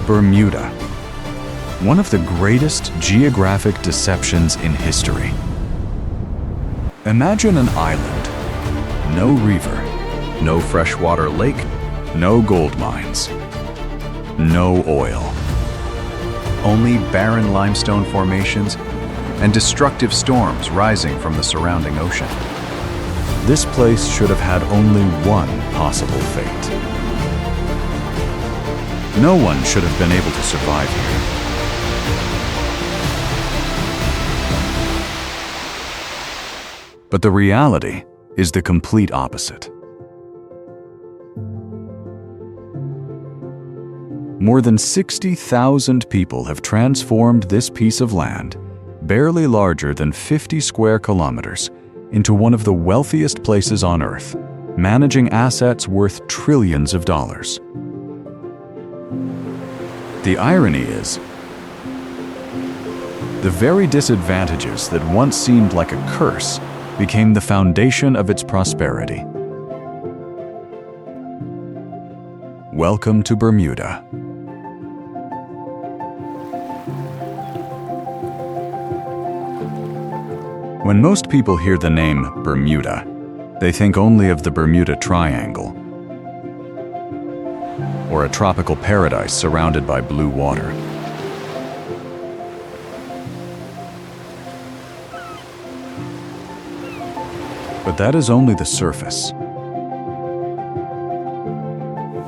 Bermuda, one of the greatest geographic deceptions in history. Imagine an island, no river, no freshwater lake, no gold mines, no oil. Only barren limestone formations and destructive storms rising from the surrounding ocean. This place should have had only one possible fate. No one should have been able to survive here. But the reality is the complete opposite. More than 60,000 people have transformed this piece of land, barely larger than 50 square kilometers, into one of the wealthiest places on Earth, managing assets worth trillions of dollars. The irony is, the very disadvantages that once seemed like a curse became the foundation of its prosperity. Welcome to Bermuda. When most people hear the name Bermuda, they think only of the Bermuda Triangle, or a tropical paradise surrounded by blue water. But that is only the surface.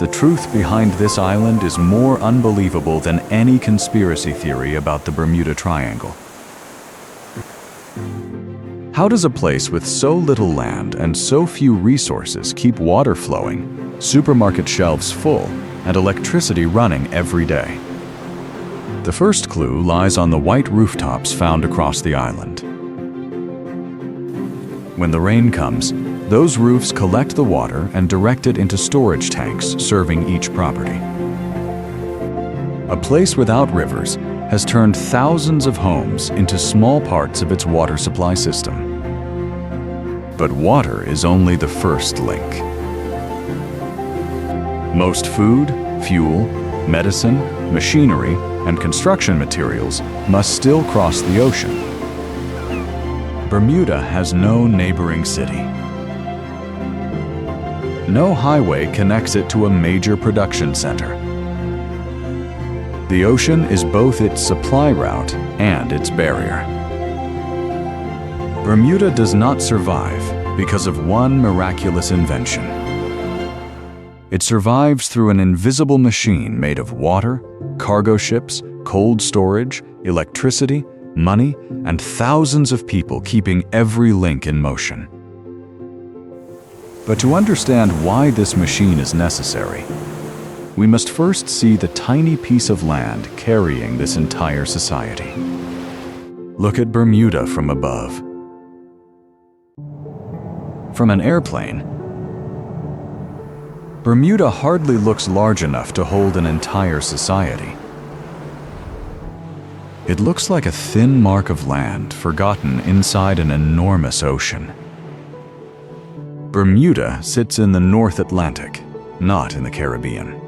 The truth behind this island is more unbelievable than any conspiracy theory about the Bermuda Triangle. How does a place with so little land and so few resources keep water flowing, supermarket shelves full, and electricity running every day? The first clue lies on the white rooftops found across the island. When the rain comes, those roofs collect the water and direct it into storage tanks serving each property. A place without rivers has turned thousands of homes into small parts of its water supply system. But water is only the first link. Most food, fuel, medicine, machinery, and construction materials must still cross the ocean. Bermuda has no neighboring city. No highway connects it to a major production center. The ocean is both its supply route and its barrier. Bermuda does not survive because of one miraculous invention. It survives through an invisible machine made of water, cargo ships, cold storage, electricity, money, and thousands of people keeping every link in motion. But to understand why this machine is necessary, we must first see the tiny piece of land carrying this entire society. Look at Bermuda from above. From an airplane, Bermuda hardly looks large enough to hold an entire society. It looks like a thin mark of land forgotten inside an enormous ocean. Bermuda sits in the North Atlantic, not in the Caribbean.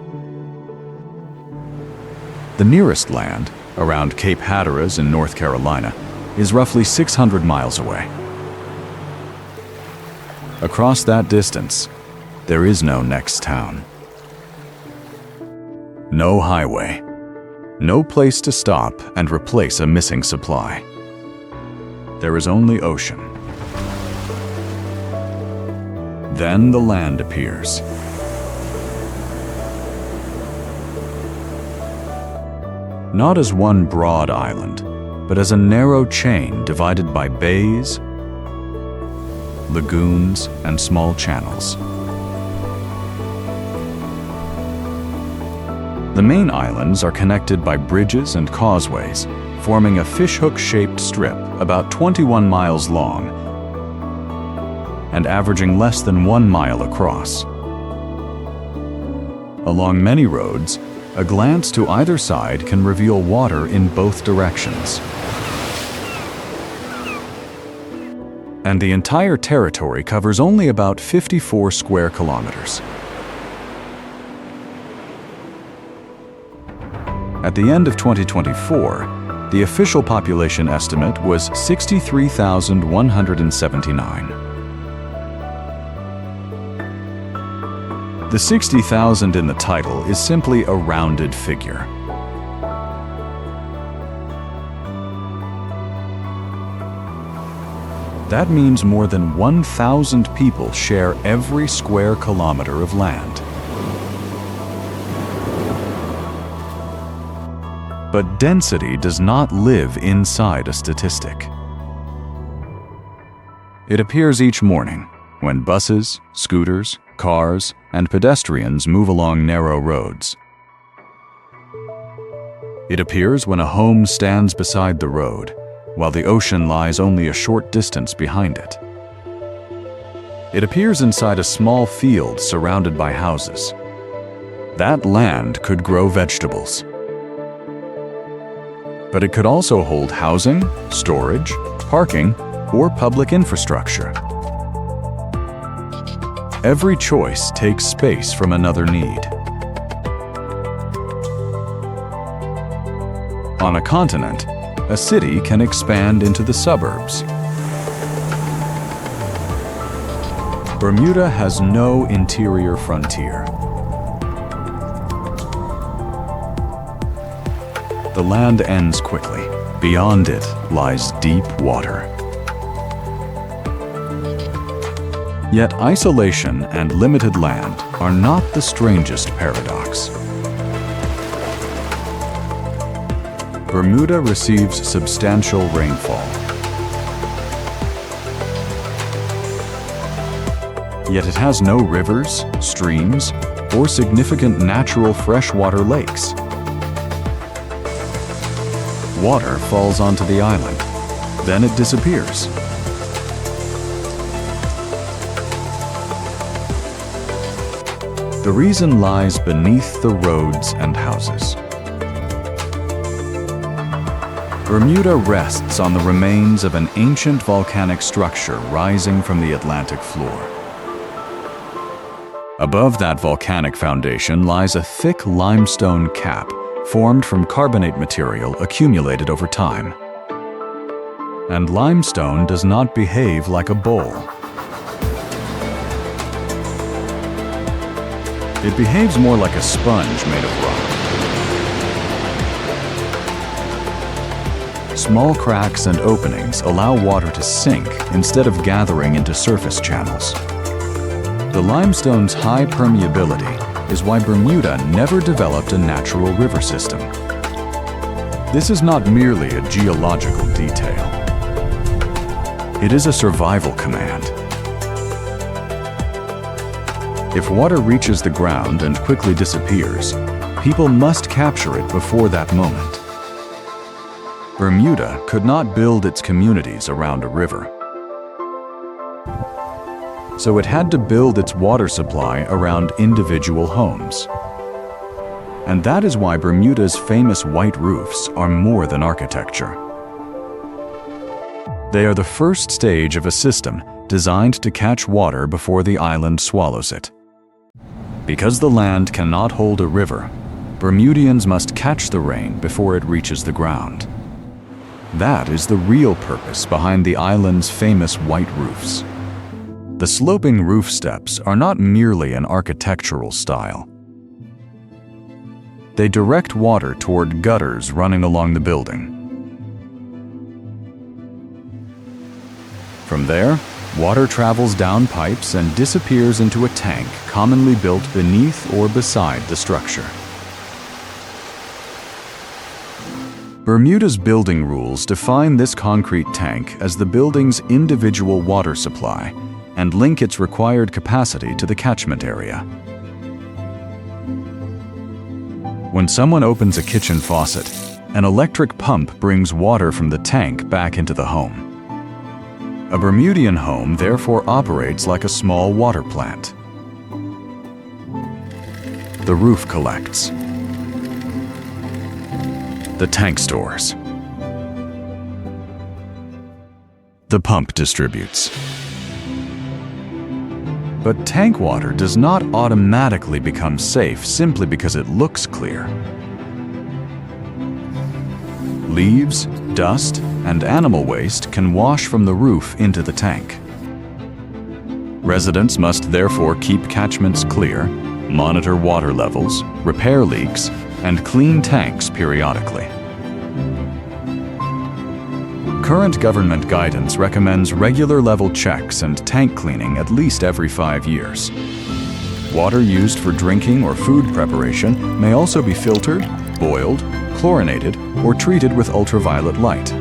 The nearest land, around Cape Hatteras in North Carolina, is roughly 600 miles away. Across that distance, there is no next town. No highway. No place to stop and replace a missing supply. There is only ocean. Then the land appears. Not as one broad island, but as a narrow chain divided by bays, lagoons, and small channels. The main islands are connected by bridges and causeways, forming a fishhook-shaped strip about 21 miles long and averaging less than 1 mile across. Along many roads, a glance to either side can reveal water in both directions. And the entire territory covers only about 54 square kilometers. At the end of 2024, the official population estimate was 63,179. The 60,000 in the title is simply a rounded figure. That means more than 1,000 people share every square kilometer of land. But density does not live inside a statistic. It appears each morning when buses, scooters, cars, and pedestrians move along narrow roads. It appears when a home stands beside the road, while the ocean lies only a short distance behind it. It appears inside a small field surrounded by houses. That land could grow vegetables. But it could also hold housing, storage, parking, or public infrastructure. Every choice takes space from another need. On a continent, a city can expand into the suburbs. Bermuda has no interior frontier. The land ends quickly. Beyond it lies deep water. Yet isolation and limited land are not the strangest paradox. Bermuda receives substantial rainfall. Yet it has no rivers, streams, or significant natural freshwater lakes. Water falls onto the island, then it disappears. The reason lies beneath the roads and houses. Bermuda rests on the remains of an ancient volcanic structure rising from the Atlantic floor. Above that volcanic foundation lies a thick limestone cap formed from carbonate material accumulated over time. And limestone does not behave like a bowl. It behaves more like a sponge made of rock. Small cracks and openings allow water to sink instead of gathering into surface channels. The limestone's high permeability is why Bermuda never developed a natural river system. This is not merely a geological detail. It is a survival command. If water reaches the ground and quickly disappears, people must capture it before that moment. Bermuda could not build its communities around a river. So it had to build its water supply around individual homes. And that is why Bermuda's famous white roofs are more than architecture. They are the first stage of a system designed to catch water before the island swallows it. Because the land cannot hold a river, Bermudians must catch the rain before it reaches the ground. That is the real purpose behind the island's famous white roofs. The sloping roof steps are not merely an architectural style. They direct water toward gutters running along the building. From there, water travels down pipes and disappears into a tank commonly built beneath or beside the structure. Bermuda's building rules define this concrete tank as the building's individual water supply and link its required capacity to the catchment area. When someone opens a kitchen faucet, an electric pump brings water from the tank back into the home. A Bermudian home therefore operates like a small water plant. The roof collects. The tank stores. The pump distributes. But tank water does not automatically become safe simply because it looks clear. Leaves, dust, and animal waste can wash from the roof into the tank. Residents must therefore keep catchments clear, monitor water levels, repair leaks, and clean tanks periodically. Current government guidance recommends regular level checks and tank cleaning at least every 5 years. Water used for drinking or food preparation may also be filtered, boiled, chlorinated, or treated with ultraviolet light.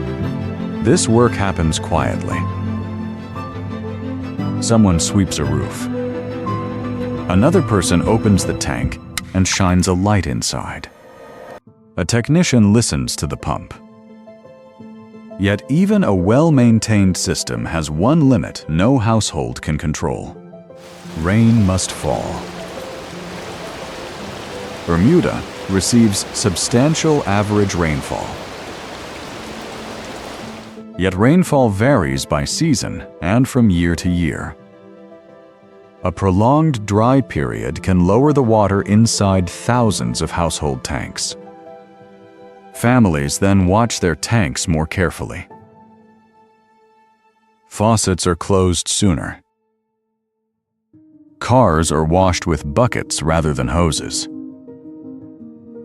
This work happens quietly. Someone sweeps a roof. Another person opens the tank and shines a light inside. A technician listens to the pump. Yet even a well-maintained system has one limit no household can control. Rain must fall. Bermuda receives substantial average rainfall. Yet rainfall varies by season and from year to year. A prolonged dry period can lower the water inside thousands of household tanks. Families then watch their tanks more carefully. Faucets are closed sooner. Cars are washed with buckets rather than hoses.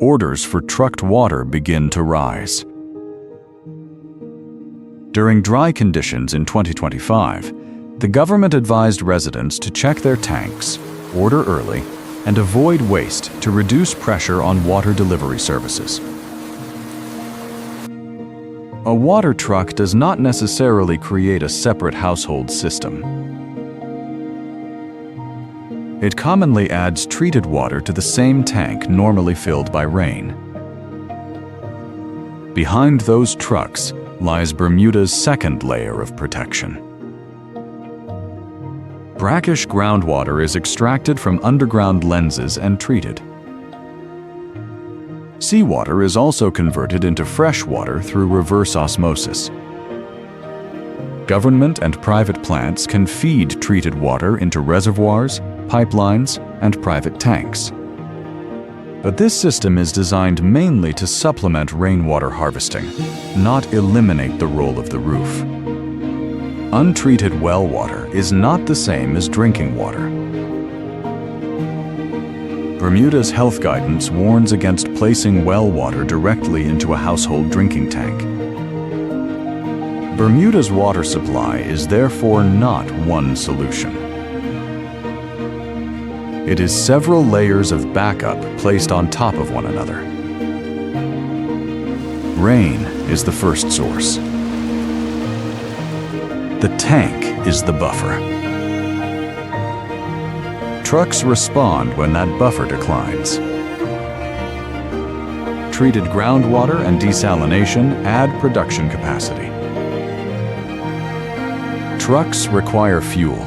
Orders for trucked water begin to rise. During dry conditions in 2025, the government advised residents to check their tanks, order early, and avoid waste to reduce pressure on water delivery services. A water truck does not necessarily create a separate household system. It commonly adds treated water to the same tank normally filled by rain. Behind those trucks lies Bermuda's second layer of protection. Brackish groundwater is extracted from underground lenses and treated. Seawater is also converted into fresh water through reverse osmosis. Government and private plants can feed treated water into reservoirs, pipelines, and private tanks. But this system is designed mainly to supplement rainwater harvesting, not eliminate the role of the roof. Untreated well water is not the same as drinking water. Bermuda's health guidance warns against placing well water directly into a household drinking tank. Bermuda's water supply is therefore not one solution. It is several layers of backup placed on top of one another. Rain is the first source. The tank is the buffer. Trucks respond when that buffer declines. Treated groundwater and desalination add production capacity. Trucks require fuel.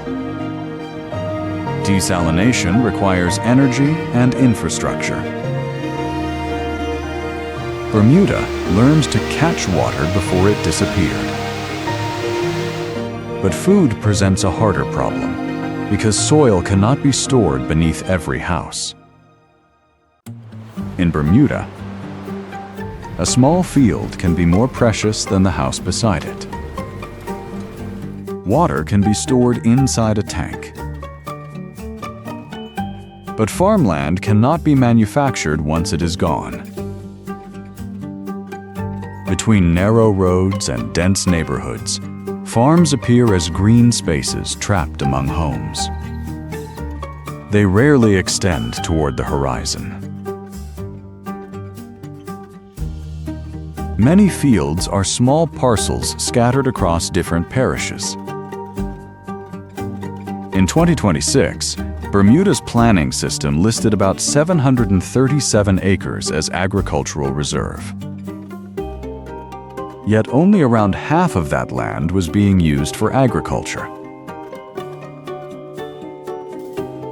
Desalination requires energy and infrastructure. Bermuda learned to catch water before it disappeared. But food presents a harder problem, because soil cannot be stored beneath every house. In Bermuda, a small field can be more precious than the house beside it. Water can be stored inside a tank. But farmland cannot be manufactured once it is gone. Between narrow roads and dense neighborhoods, farms appear as green spaces trapped among homes. They rarely extend toward the horizon. Many fields are small parcels scattered across different parishes. In 2026, Bermuda's planning system listed about 737 acres as agricultural reserve. Yet only around half of that land was being used for agriculture.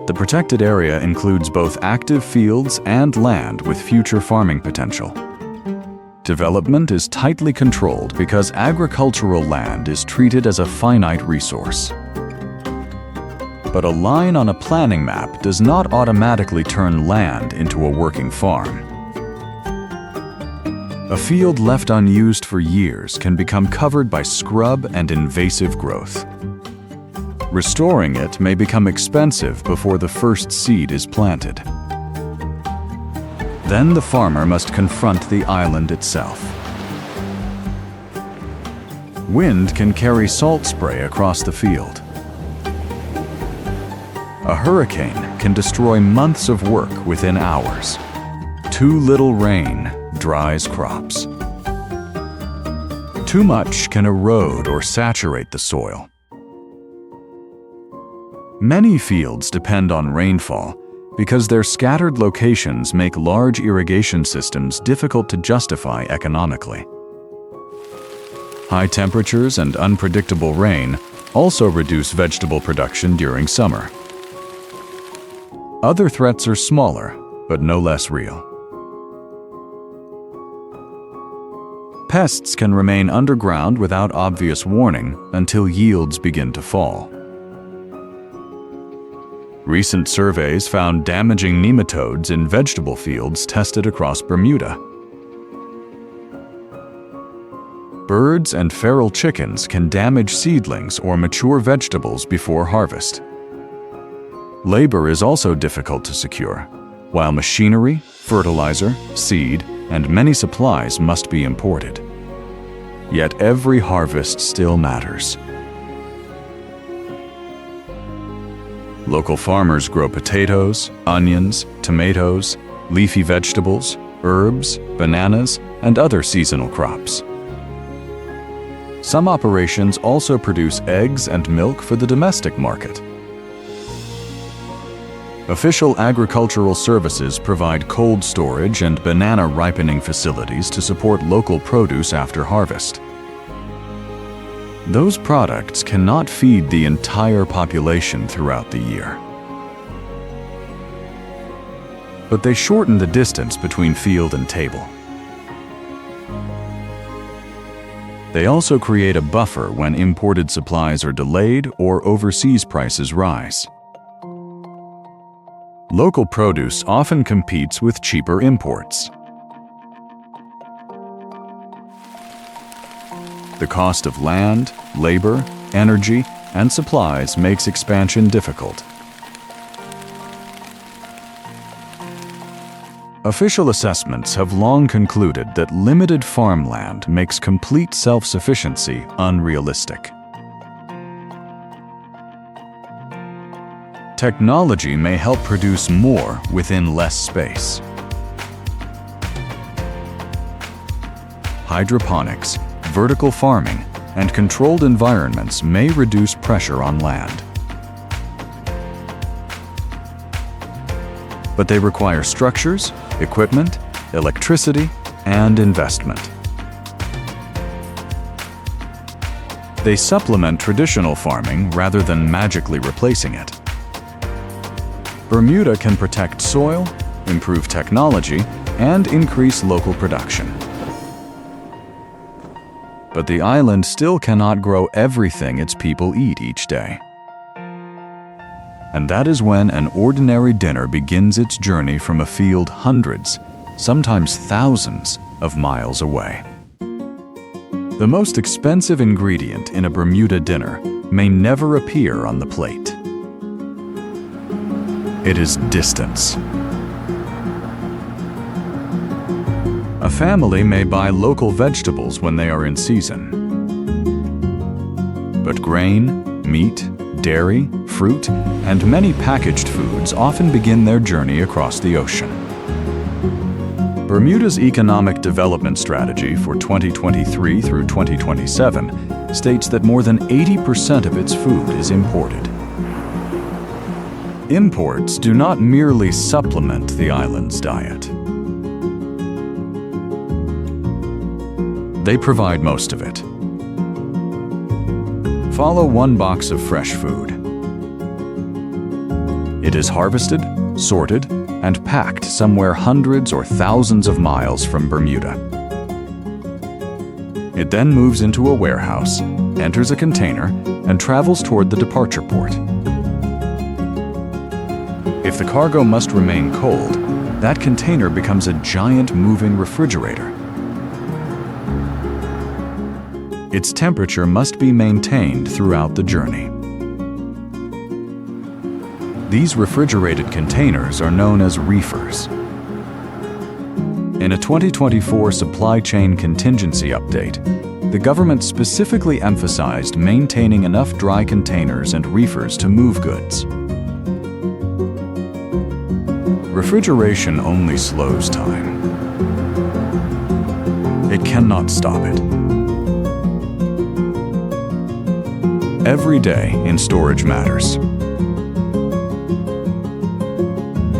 The protected area includes both active fields and land with future farming potential. Development is tightly controlled because agricultural land is treated as a finite resource. But a line on a planning map does not automatically turn land into a working farm. A field left unused for years can become covered by scrub and invasive growth. Restoring it may become expensive before the first seed is planted. Then the farmer must confront the island itself. Wind can carry salt spray across the field. A hurricane can destroy months of work within hours. Too little rain dries crops. Too much can erode or saturate the soil. Many fields depend on rainfall because their scattered locations make large irrigation systems difficult to justify economically. High temperatures and unpredictable rain also reduce vegetable production during summer. Other threats are smaller, but no less real. Pests can remain underground without obvious warning until yields begin to fall. Recent surveys found damaging nematodes in vegetable fields tested across Bermuda. Birds and feral chickens can damage seedlings or mature vegetables before harvest. Labor is also difficult to secure, while machinery, fertilizer, seed, and many supplies must be imported. Yet every harvest still matters. Local farmers grow potatoes, onions, tomatoes, leafy vegetables, herbs, bananas, and other seasonal crops. Some operations also produce eggs and milk for the domestic market. Official agricultural services provide cold storage and banana ripening facilities to support local produce after harvest. Those products cannot feed the entire population throughout the year. But they shorten the distance between field and table. They also create a buffer when imported supplies are delayed or overseas prices rise. Local produce often competes with cheaper imports. The cost of land, labor, energy, and supplies makes expansion difficult. Official assessments have long concluded that limited farmland makes complete self-sufficiency unrealistic. Technology may help produce more within less space. Hydroponics, vertical farming, and controlled environments may reduce pressure on land. But they require structures, equipment, electricity, and investment. They supplement traditional farming rather than magically replacing it. Bermuda can protect soil, improve technology, and increase local production. But the island still cannot grow everything its people eat each day. And that is when an ordinary dinner begins its journey from a field hundreds, sometimes thousands, of miles away. The most expensive ingredient in a Bermuda dinner may never appear on the plate. It is distance. A family may buy local vegetables when they are in season. But grain, meat, dairy, fruit, and many packaged foods often begin their journey across the ocean. Bermuda's economic development strategy for 2023 through 2027 states that more than 80% of its food is imported. Imports do not merely supplement the island's diet. They provide most of it. Follow one box of fresh food. It is harvested, sorted, and packed somewhere hundreds or thousands of miles from Bermuda. It then moves into a warehouse, enters a container, and travels toward the departure port. If the cargo must remain cold, that container becomes a giant moving refrigerator. Its temperature must be maintained throughout the journey. These refrigerated containers are known as reefers. In a 2024 supply chain contingency update, the government specifically emphasized maintaining enough dry containers and reefers to move goods. Refrigeration only slows time. It cannot stop it. Every day in storage matters.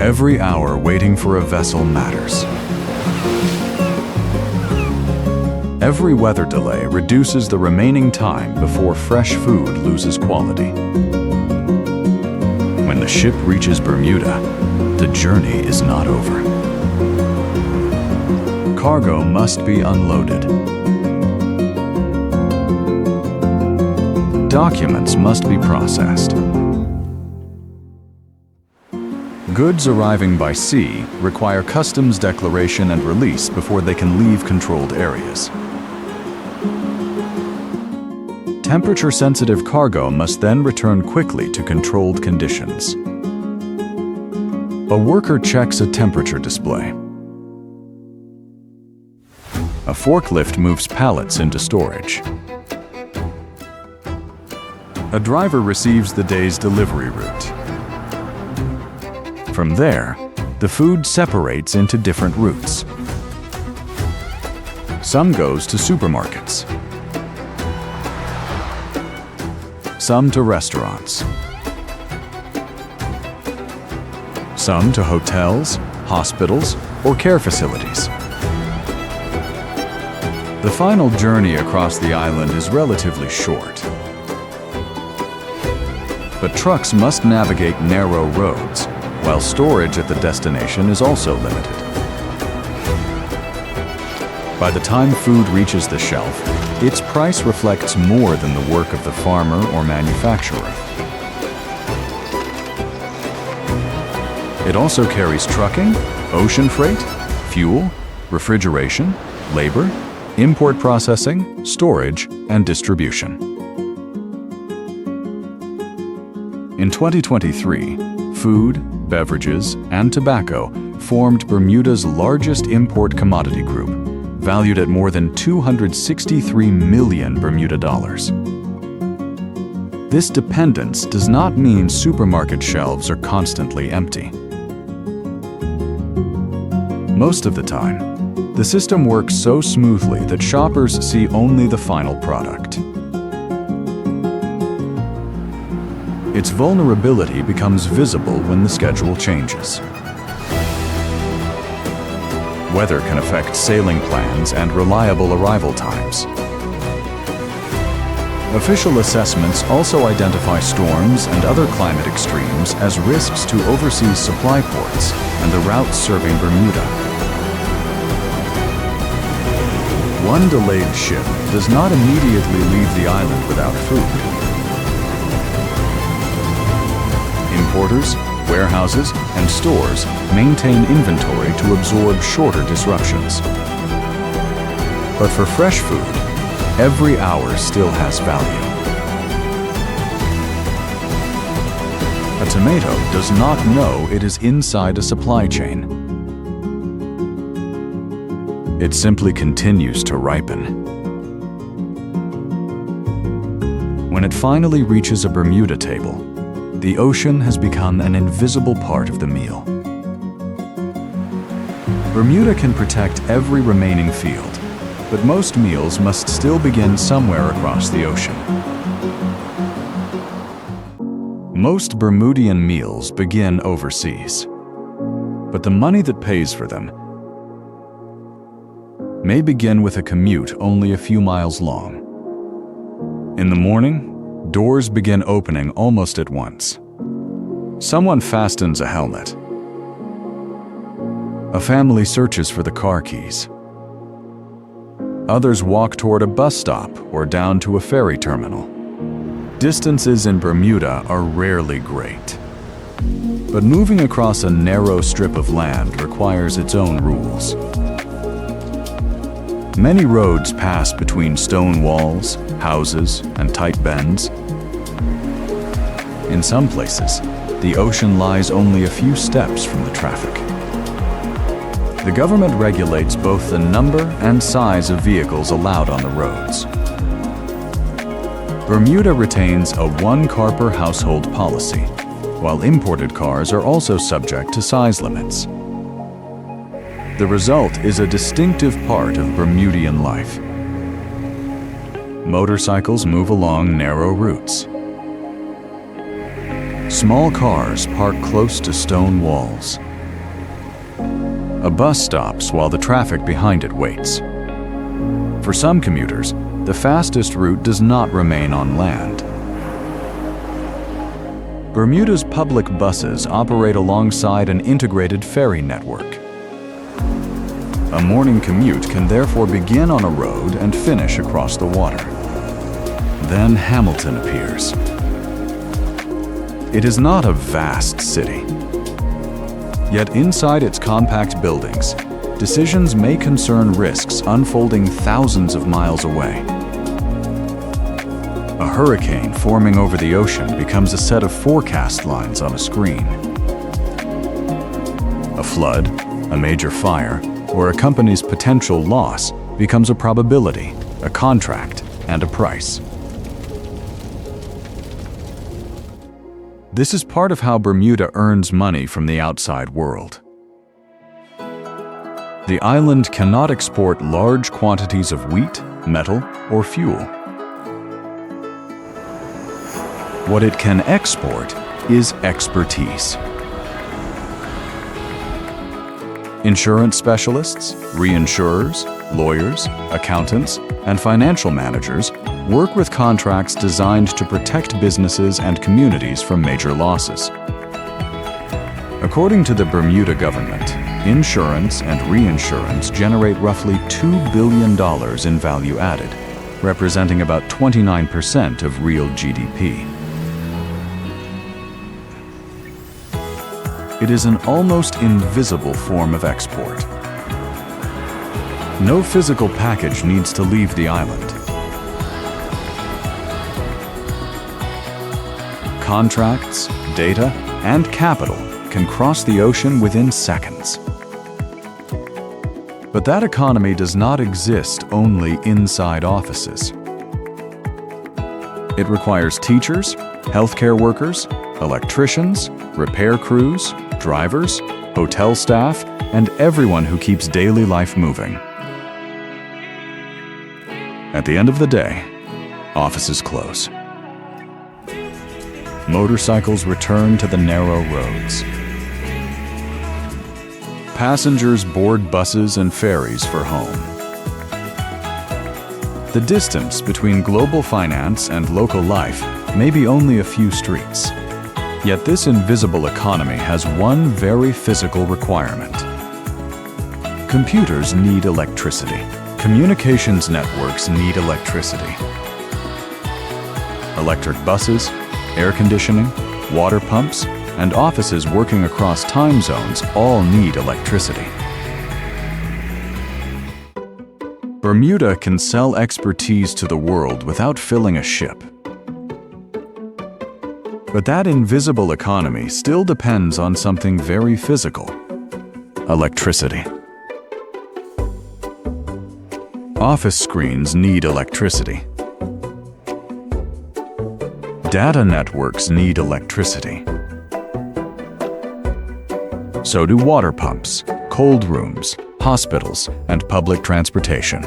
Every hour waiting for a vessel matters. Every weather delay reduces the remaining time before fresh food loses quality. When the ship reaches Bermuda, the journey is not over. Cargo must be unloaded. Documents must be processed. Goods arriving by sea require customs declaration and release before they can leave controlled areas. Temperature-sensitive cargo must then return quickly to controlled conditions. A worker checks a temperature display. A forklift moves pallets into storage. A driver receives the day's delivery route. From there, the food separates into different routes. Some goes to supermarkets. Some to restaurants. Some to hotels, hospitals, or care facilities. The final journey across the island is relatively short. But trucks must navigate narrow roads, while storage at the destination is also limited. By the time food reaches the shelf, its price reflects more than the work of the farmer or manufacturer. It also carries trucking, ocean freight, fuel, refrigeration, labor, import processing, storage, and distribution. In 2023, food, beverages, and tobacco formed Bermuda's largest import commodity group, valued at more than 263 million Bermuda dollars. This dependence does not mean supermarket shelves are constantly empty. Most of the time, the system works so smoothly that shoppers see only the final product. Its vulnerability becomes visible when the schedule changes. Weather can affect sailing plans and reliable arrival times. Official assessments also identify storms and other climate extremes as risks to overseas supply ports and the routes serving Bermuda. One delayed ship does not immediately leave the island without food. Importers, warehouses, and stores maintain inventory to absorb shorter disruptions. But for fresh food, every hour still has value. A tomato does not know it is inside a supply chain. It simply continues to ripen. When it finally reaches a Bermuda table, the ocean has become an invisible part of the meal. Bermuda can protect every remaining field, but most meals must still begin somewhere across the ocean. Most Bermudian meals begin overseas, but the money that pays for them may begin with a commute only a few miles long. In the morning, doors begin opening almost at once. Someone fastens a helmet. A family searches for the car keys. Others walk toward a bus stop or down to a ferry terminal. Distances in Bermuda are rarely great. But moving across a narrow strip of land requires its own rules. Many roads pass between stone walls, houses, and tight bends. In some places, the ocean lies only a few steps from the traffic. The government regulates both the number and size of vehicles allowed on the roads. Bermuda retains a one-car per household policy, while imported cars are also subject to size limits. The result is a distinctive part of Bermudian life. Motorcycles move along narrow routes. Small cars park close to stone walls. A bus stops while the traffic behind it waits. For some commuters, the fastest route does not remain on land. Bermuda's public buses operate alongside an integrated ferry network. A morning commute can therefore begin on a road and finish across the water. Then Hamilton appears. It is not a vast city. Yet inside its compact buildings, decisions may concern risks unfolding thousands of miles away. A hurricane forming over the ocean becomes a set of forecast lines on a screen. A flood, a major fire, or a company's potential loss becomes a probability, a contract, and a price. This is part of how Bermuda earns money from the outside world. The island cannot export large quantities of wheat, metal, or fuel. What it can export is expertise. Insurance specialists, reinsurers, lawyers, accountants, and financial managers work with contracts designed to protect businesses and communities from major losses. According to the Bermuda government, insurance and reinsurance generate roughly $2 billion in value added, representing about 29% of real GDP. It is an almost invisible form of export. No physical package needs to leave the island. Contracts, data, and capital can cross the ocean within seconds. But that economy does not exist only inside offices. It requires teachers, healthcare workers, electricians, repair crews, drivers, hotel staff, and everyone who keeps daily life moving. At the end of the day, offices close. Motorcycles return to the narrow roads. Passengers board buses and ferries for home. The distance between global finance and local life may be only a few streets. Yet this invisible economy has one very physical requirement. Computers need electricity. Communications networks need electricity. Electric buses, air conditioning, water pumps, and offices working across time zones all need electricity. Bermuda can sell expertise to the world without filling a ship. But that invisible economy still depends on something very physical: electricity. Office screens need electricity. Data networks need electricity. So do water pumps, cold rooms, hospitals, and public transportation.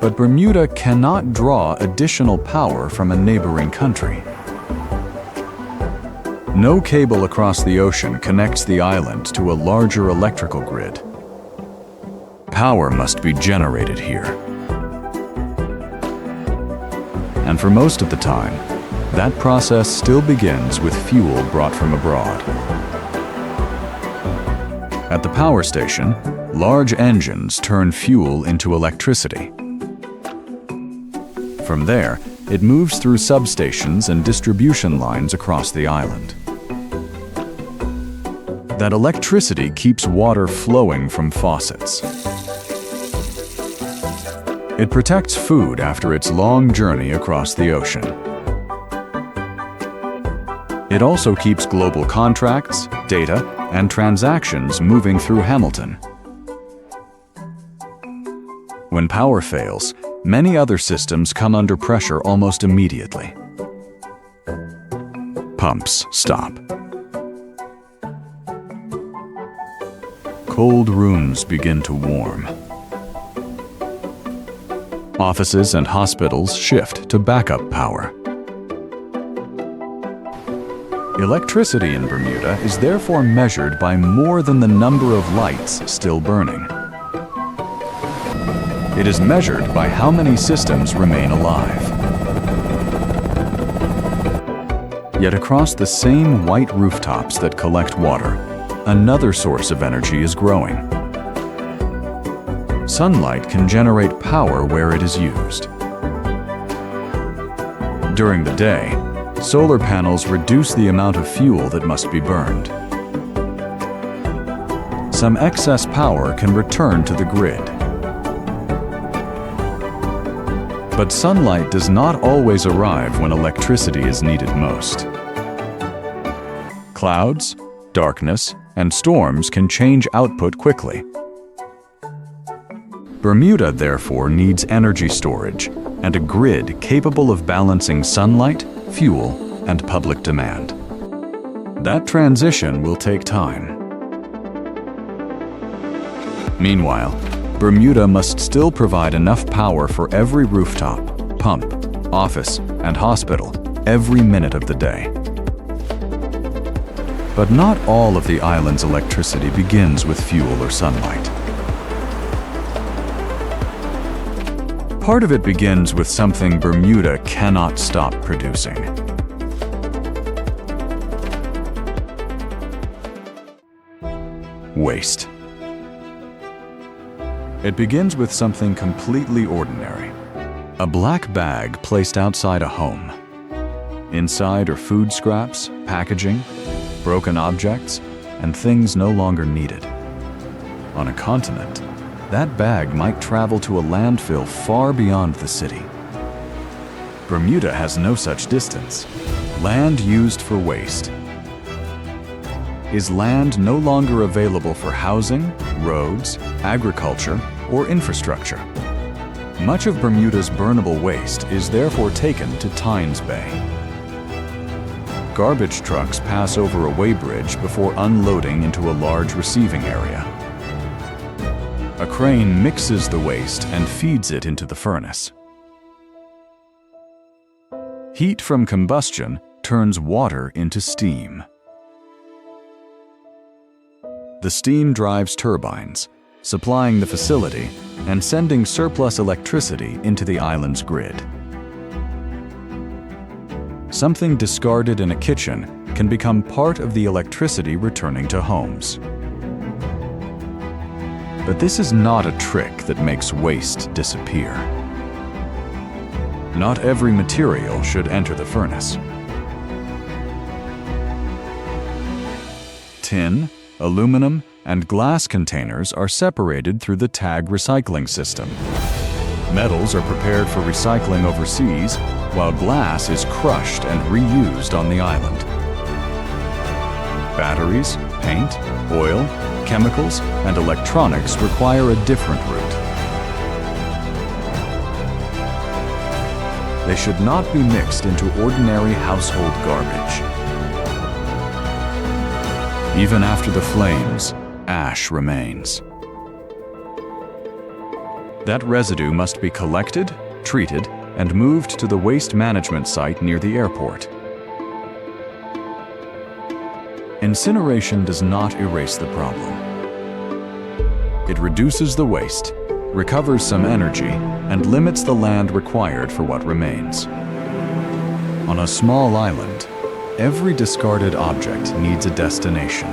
But Bermuda cannot draw additional power from a neighboring country. No cable across the ocean connects the island to a larger electrical grid. Power must be generated here. And for most of the time, that process still begins with fuel brought from abroad. At the power station, large engines turn fuel into electricity. From there, it moves through substations and distribution lines across the island. That electricity keeps water flowing from faucets. It protects food after its long journey across the ocean. It also keeps global contracts, data, and transactions moving through Hamilton. When power fails, many other systems come under pressure almost immediately. Pumps stop. Cold rooms begin to warm. Offices and hospitals shift to backup power. Electricity in Bermuda is therefore measured by more than the number of lights still burning. It is measured by how many systems remain alive. Yet across the same white rooftops that collect water, another source of energy is growing. Sunlight can generate power where it is used. During the day, solar panels reduce the amount of fuel that must be burned. Some excess power can return to the grid. But sunlight does not always arrive when electricity is needed most. Clouds, darkness, and storms can change output quickly. Bermuda, therefore, needs energy storage and a grid capable of balancing sunlight, fuel, and public demand. That transition will take time. Meanwhile, Bermuda must still provide enough power for every rooftop, pump, office, and hospital every minute of the day. But not all of the island's electricity begins with fuel or sunlight. Part of it begins with something Bermuda cannot stop producing. Waste. It begins with something completely ordinary. A black bag placed outside a home. Inside are food scraps, packaging, broken objects, and things no longer needed. On a continent, that bag might travel to a landfill far beyond the city. Bermuda has no such distance. Land used for waste. Is land no longer available for housing, roads, agriculture, or infrastructure? Much of Bermuda's burnable waste is therefore taken to Tynes Bay. Garbage trucks pass over a weighbridge before unloading into a large receiving area. A crane mixes the waste and feeds it into the furnace. Heat from combustion turns water into steam. The steam drives turbines, supplying the facility and sending surplus electricity into the island's grid. Something discarded in a kitchen can become part of the electricity returning to homes. But this is not a trick that makes waste disappear. Not every material should enter the furnace. Tin, aluminum, and glass containers are separated through the tag recycling system. Metals are prepared for recycling overseas, while glass is crushed and reused on the island. Batteries, paint, oil, chemicals, and electronics require a different route. They should not be mixed into ordinary household garbage. Even after the flames, ash remains. That residue must be collected, treated, and moved to the waste management site near the airport. Incineration does not erase the problem. It reduces the waste, recovers some energy, and limits the land required for what remains. On a small island, every discarded object needs a destination.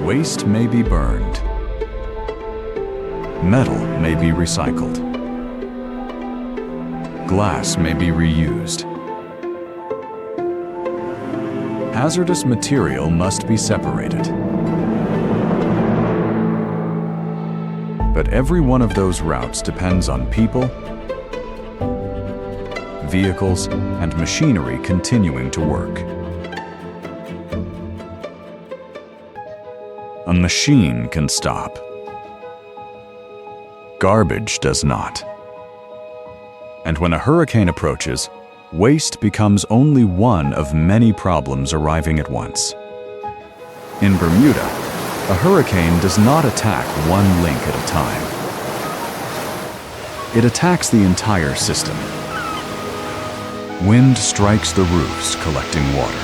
Waste may be burned. Metal may be recycled. Glass may be reused. Hazardous material must be separated. But every one of those routes depends on people, vehicles, and machinery continuing to work. A machine can stop. Garbage does not. And when a hurricane approaches, waste becomes only one of many problems arriving at once. In Bermuda, a hurricane does not attack one link at a time. It attacks the entire system. Wind strikes the roofs, collecting water.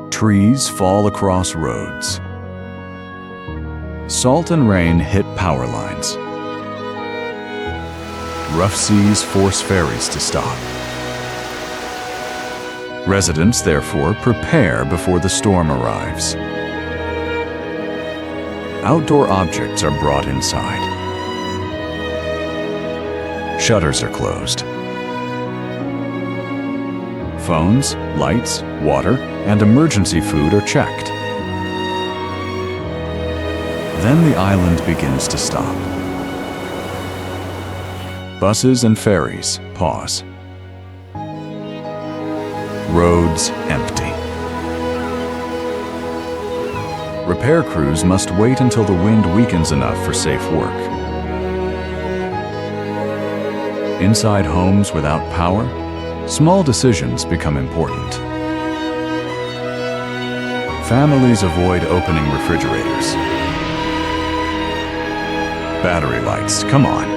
Trees fall across roads. Salt and rain hit power lines. Rough seas force ferries to stop. Residents, therefore, prepare before the storm arrives. Outdoor objects are brought inside. Shutters are closed. Phones, lights, water, and emergency food are checked. Then the island begins to stop. Buses and ferries pause. Roads empty. Repair crews must wait until the wind weakens enough for safe work. Inside homes without power, small decisions become important. Families avoid opening refrigerators. Battery lights, come on.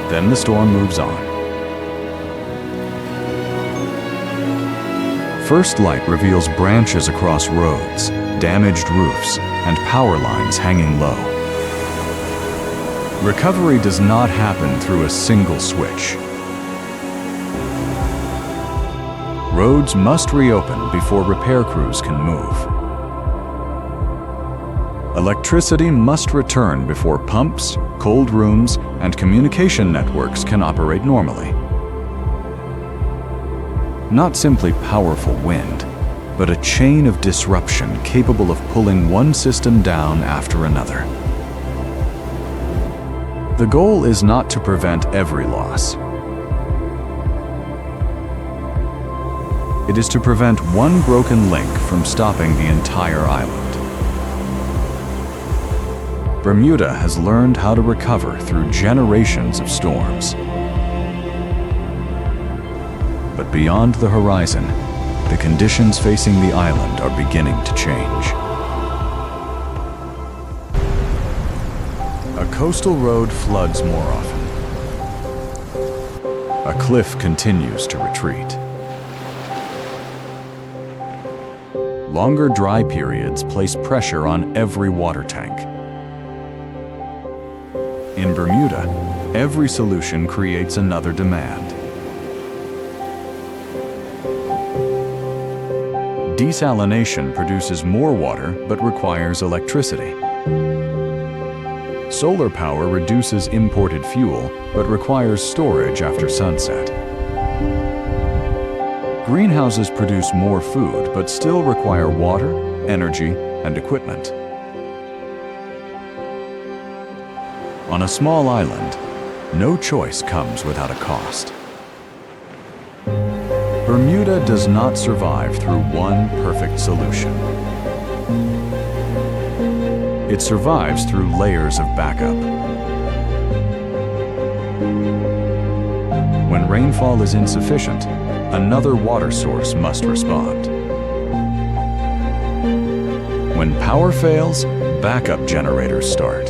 Then the storm moves on. First light reveals branches across roads, damaged roofs, and power lines hanging low. Recovery does not happen through a single switch. Roads must reopen before repair crews can move. Electricity must return before pumps, cold rooms, and communication networks can operate normally. Not simply powerful wind, but a chain of disruption capable of pulling one system down after another. The goal is not to prevent every loss. It is to prevent one broken link from stopping the entire island. Bermuda has learned how to recover through generations of storms. But beyond the horizon, the conditions facing the island are beginning to change. A coastal road floods more often. A cliff continues to retreat. Longer dry periods place pressure on every water tank. In Bermuda, every solution creates another demand. Desalination produces more water but requires electricity. Solar power reduces imported fuel but requires storage after sunset. Greenhouses produce more food but still require water, energy, and equipment. On a small island, no choice comes without a cost. Bermuda does not survive through one perfect solution. It survives through layers of backup. When rainfall is insufficient, another water source must respond. When power fails, backup generators start.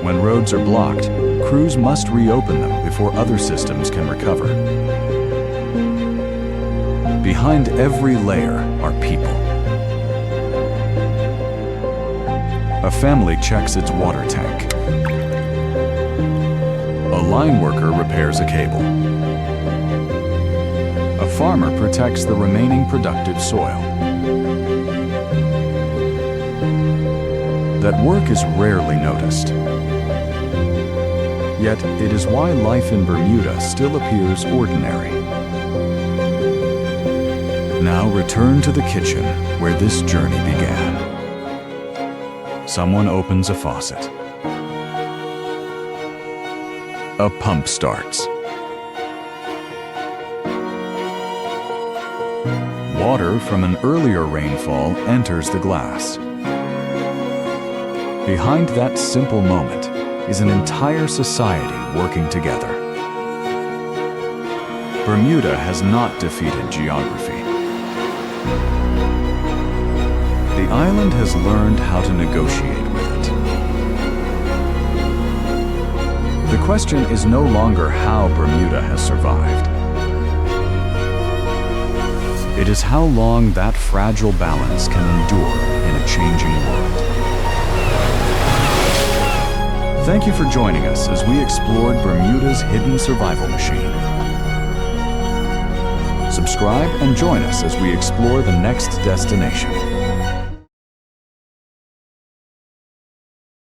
When roads are blocked, crews must reopen them before other systems can recover. Behind every layer are people. A family checks its water tank. A line worker repairs a cable. A farmer protects the remaining productive soil. That work is rarely noticed. Yet it is why life in Bermuda still appears ordinary. Now return to the kitchen where this journey began. Someone opens a faucet. A pump starts. Water from an earlier rainfall enters the glass. Behind that simple moment is an entire society working together. Bermuda has not defeated geography. The island has learned how to negotiate with it. The question is no longer how Bermuda has survived. It is how long that fragile balance can endure in a changing world. Thank you for joining us as we explored Bermuda's hidden survival machine. Subscribe and join us as we explore the next destination.